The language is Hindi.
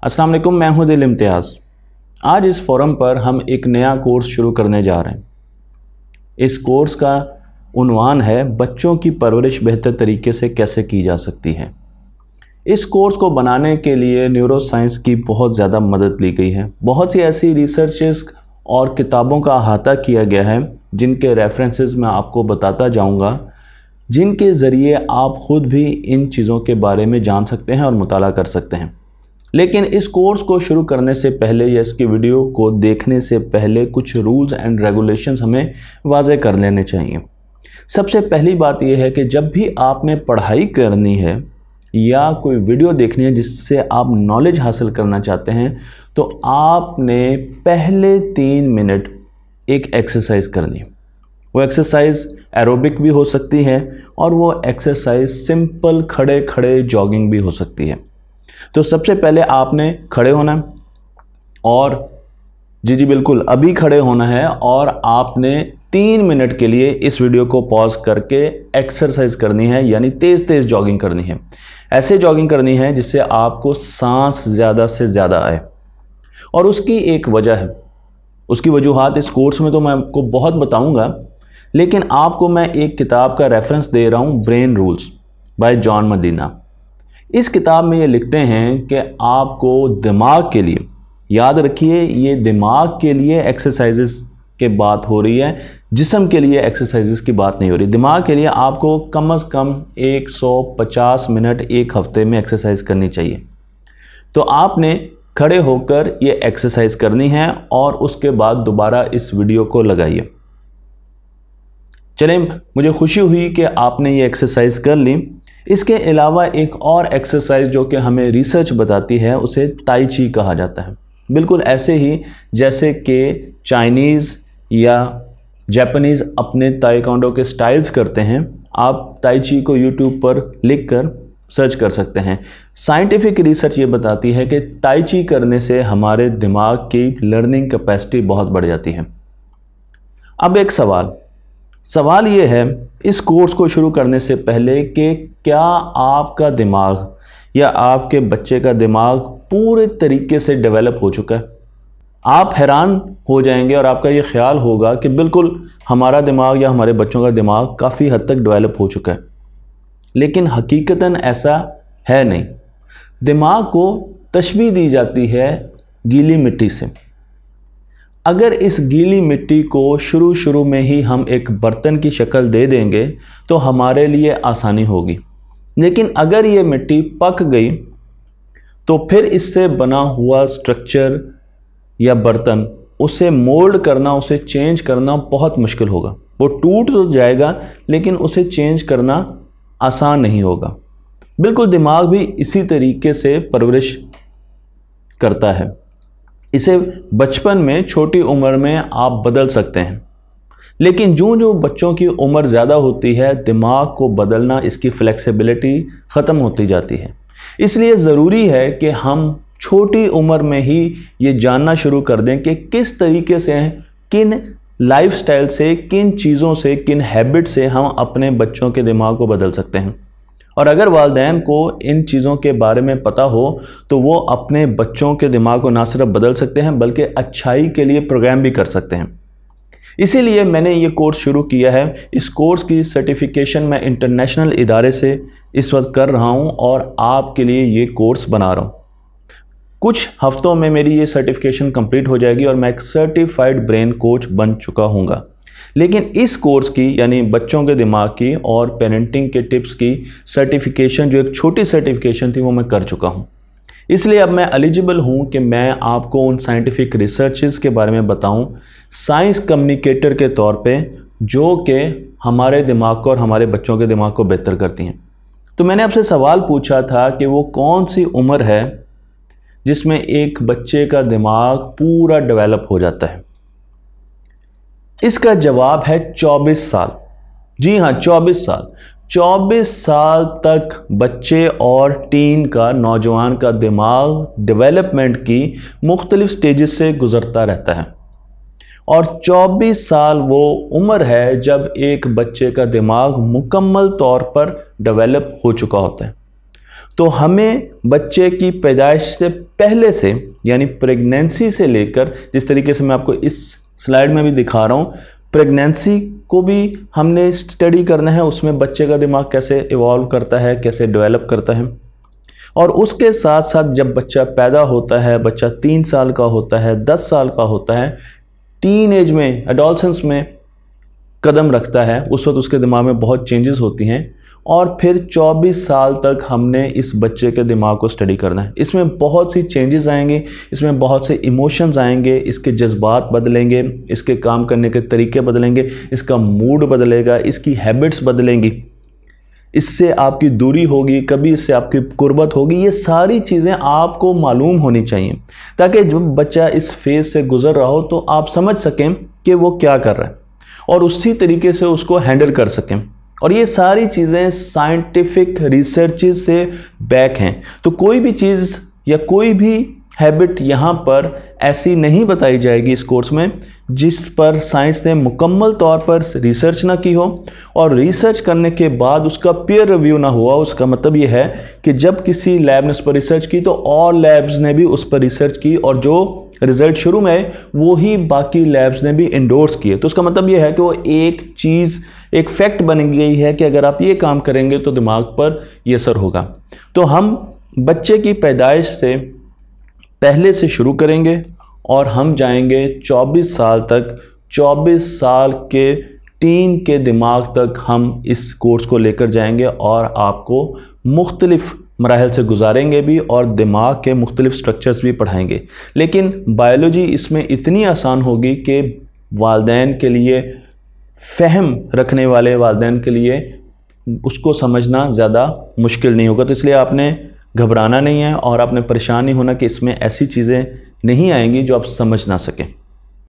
अस्सलाम वालेकुम, मैं हूं दिल इम्तियाज़। आज इस फोरम पर हम एक नया कोर्स शुरू करने जा रहे हैं। इस कोर्स का उन्वान है बच्चों की परवरिश बेहतर तरीके से कैसे की जा सकती है। इस कोर्स को बनाने के लिए न्यूरो साइंस की बहुत ज़्यादा मदद ली गई है। बहुत सी ऐसी रिसर्चेस और किताबों का अहाता किया गया है जिनके रेफरेंसेस मैं आपको बताता जाऊंगा, जिनके ज़रिए आप ख़ुद भी इन चीज़ों के बारे में जान सकते हैं और मुताला कर सकते हैं। लेकिन इस कोर्स को शुरू करने से पहले या इसकी वीडियो को देखने से पहले कुछ रूल्स एंड रेगुलेशंस हमें वाज़े कर लेने चाहिए। सबसे पहली बात यह है कि जब भी आपने पढ़ाई करनी है या कोई वीडियो देखनी है जिससे आप नॉलेज हासिल करना चाहते हैं, तो आपने पहले 3 मिनट एक एक्सरसाइज करनी है। वो एक्सरसाइज एरोबिक भी हो सकती है और वो एक्सरसाइज सिंपल खड़े खड़े जॉगिंग भी हो सकती है। तो सबसे पहले आपने खड़े होना है और जी बिल्कुल अभी खड़े होना है और आपने 3 मिनट के लिए इस वीडियो को पॉज करके एक्सरसाइज करनी है, यानी तेज़ तेज़ जॉगिंग करनी है। ऐसे जॉगिंग करनी है जिससे आपको सांस ज़्यादा से ज़्यादा आए। और उसकी एक वजह है, उसकी वजूहात इस कोर्स में तो मैं आपको बहुत बताऊंगा, लेकिन आपको मैं एक किताब का रेफरेंस दे रहा हूं, Brain Rules by John Medina. इस किताब में ये लिखते हैं कि आपको दिमाग के लिए, याद रखिए ये दिमाग के लिए एक्सरसाइजेस के बात हो रही है, जिस्म के लिए एक्सरसाइजेस की बात नहीं हो रही। दिमाग के लिए आपको कम से कम 150 मिनट एक हफ्ते में एक्सरसाइज करनी चाहिए। तो आपने खड़े होकर ये एक्सरसाइज करनी है और उसके बाद दोबारा इस वीडियो को लगाइए। चलें, मुझे खुशी हुई कि आपने ये एक्सरसाइज कर ली। इसके अलावा एक और एक्सरसाइज जो कि हमें रिसर्च बताती है, उसे ताई ची कहा जाता है। बिल्कुल ऐसे ही जैसे कि चाइनीज़ या जापानीज़ अपने ताइक्वांडो के स्टाइल्स करते हैं, आप ताई ची को यूट्यूब पर लिख कर सर्च कर सकते हैं। साइंटिफिक रिसर्च ये बताती है कि ताई ची करने से हमारे दिमाग की लर्निंग कैपेसिटी बहुत बढ़ जाती है। अब एक सवाल ये है इस कोर्स को शुरू करने से पहले कि क्या आपका दिमाग या आपके बच्चे का दिमाग पूरे तरीके से डेवलप हो चुका है। आप हैरान हो जाएंगे और आपका ये ख्याल होगा कि बिल्कुल हमारा दिमाग या हमारे बच्चों का दिमाग काफ़ी हद तक डेवलप हो चुका है, लेकिन हकीकतन ऐसा है नहीं। दिमाग को तशबीह दी जाती है गीली मिट्टी से। अगर इस गीली मिट्टी को शुरू में ही हम एक बर्तन की शक्ल दे देंगे तो हमारे लिए आसानी होगी, लेकिन अगर ये मिट्टी पक गई तो फिर इससे बना हुआ स्ट्रक्चर या बर्तन, उसे मोल्ड करना, उसे चेंज करना बहुत मुश्किल होगा। वो टूट तो जाएगा लेकिन उसे चेंज करना आसान नहीं होगा। बिल्कुल दिमाग भी इसी तरीके से परवरिश करता है। इसे बचपन में, छोटी उम्र में आप बदल सकते हैं, लेकिन जो बच्चों की उम्र ज़्यादा होती है, दिमाग को बदलना, इसकी फ्लेक्सिबिलिटी ख़त्म होती जाती है। इसलिए ज़रूरी है कि हम छोटी उम्र में ही ये जानना शुरू कर दें कि किस तरीके से, किन लाइफस्टाइल से, किन चीज़ों से, किन हैबिट से हम अपने बच्चों के दिमाग को बदल सकते हैं। और अगर वालिदैन को इन चीज़ों के बारे में पता हो तो वो अपने बच्चों के दिमाग को ना सिर्फ बदल सकते हैं बल्कि अच्छाई के लिए प्रोग्राम भी कर सकते हैं। इसीलिए मैंने ये कोर्स शुरू किया है। इस कोर्स की सर्टिफिकेशन मैं इंटरनेशनल इदारे से इस वक्त कर रहा हूँ और आपके लिए ये कोर्स बना रहा हूँ। कुछ हफ्तों में मेरी ये सर्टिफिकेशन कंप्लीट हो जाएगी और मैं एक सर्टिफाइड ब्रेन कोच बन चुका हूँगा। लेकिन इस कोर्स की, यानी बच्चों के दिमाग की और पेरेंटिंग के टिप्स की सर्टिफिकेशन, जो एक छोटी सर्टिफिकेशन थी, वो मैं कर चुका हूँ। इसलिए अब मैं एलिजिबल हूँ कि मैं आपको उन साइंटिफिक रिसर्चेस के बारे में बताऊँ, साइंस कम्युनिकेटर के तौर पे, जो कि हमारे दिमाग को और हमारे बच्चों के दिमाग को बेहतर करती हैं। तो मैंने आपसे सवाल पूछा था कि वो कौन सी उम्र है जिसमें एक बच्चे का दिमाग पूरा डेवलप हो जाता है। इसका जवाब है 24 साल। जी हाँ, 24 साल। 24 साल तक बच्चे और टीन का, नौजवान का दिमाग डेवलपमेंट की मुख्तलिफ स्टेजेस से गुजरता रहता है और 24 साल वो उम्र है जब एक बच्चे का दिमाग मुकम्मल तौर पर डेवलप हो चुका होता है। तो हमें बच्चे की पैदाइश से पहले से, यानी प्रेगनेंसी से लेकर, जिस तरीके से मैं आपको इस स्लाइड में भी दिखा रहा हूँ, प्रेगनेंसी को भी हमने स्टडी करना है, उसमें बच्चे का दिमाग कैसे इवॉल्व करता है, कैसे डेवलप करता है। और उसके साथ साथ जब बच्चा पैदा होता है, बच्चा 3 साल का होता है, 10 साल का होता है, टीन एज में, एडोलसेंस में कदम रखता है, उस वक्त उसके दिमाग में बहुत चेंजेस होती हैं। और फिर 24 साल तक हमने इस बच्चे के दिमाग को स्टडी करना है। इसमें बहुत सी चेंजेस आएंगे, इसमें बहुत से इमोशंस आएंगे, इसके जज्बात बदलेंगे, इसके काम करने के तरीके बदलेंगे, इसका मूड बदलेगा, इसकी हैबिट्स बदलेंगी, इससे आपकी दूरी होगी, कभी इससे आपकी कुर्बत होगी। ये सारी चीज़ें आपको मालूम होनी चाहिए ताकि जब बच्चा इस फेज़ से गुजर रहा हो तो आप समझ सकें कि वो क्या कर रहा है और उसी तरीके से उसको हैंडल कर सकें। और ये सारी चीज़ें साइंटिफिक रिसर्चेस से बैक हैं। तो कोई भी चीज़ या कोई भी हैबिट यहाँ पर ऐसी नहीं बताई जाएगी इस कोर्स में जिस पर साइंस ने मुकम्मल तौर पर रिसर्च ना की हो और रिसर्च करने के बाद उसका पीयर रिव्यू ना हुआ। उसका मतलब ये है कि जब किसी लैब ने उस पर रिसर्च की तो और लैब्स ने भी उस पर रिसर्च की और जो रिजल्ट शुरू में वो ही बाकी लैब्स ने भी इंडोर्स किए। तो उसका मतलब ये है कि वो एक चीज़, एक फैक्ट बन गई है कि अगर आप ये काम करेंगे तो दिमाग पर ये असर होगा। तो हम बच्चे की पैदाइश से पहले से शुरू करेंगे और हम जाएंगे 24 साल तक। 24 साल के टीन के दिमाग तक हम इस कोर्स को लेकर जाएंगे और आपको मुख्तलिफ मराहल से गुजारेंगे भी और दिमाग के मुख्तलिफ स्ट्रक्चर्स भी पढ़ाएंगे। लेकिन बायोलॉजी इसमें इतनी आसान होगी कि वालिदैन के लिए, फ़हम रखने वाले वालिदैन के लिए उसको समझना ज़्यादा मुश्किल नहीं होगा। तो इसलिए आपने घबराना नहीं है और आपने परेशान नहीं होना कि इसमें ऐसी चीज़ें नहीं आएंगी जो आप समझ ना सकें।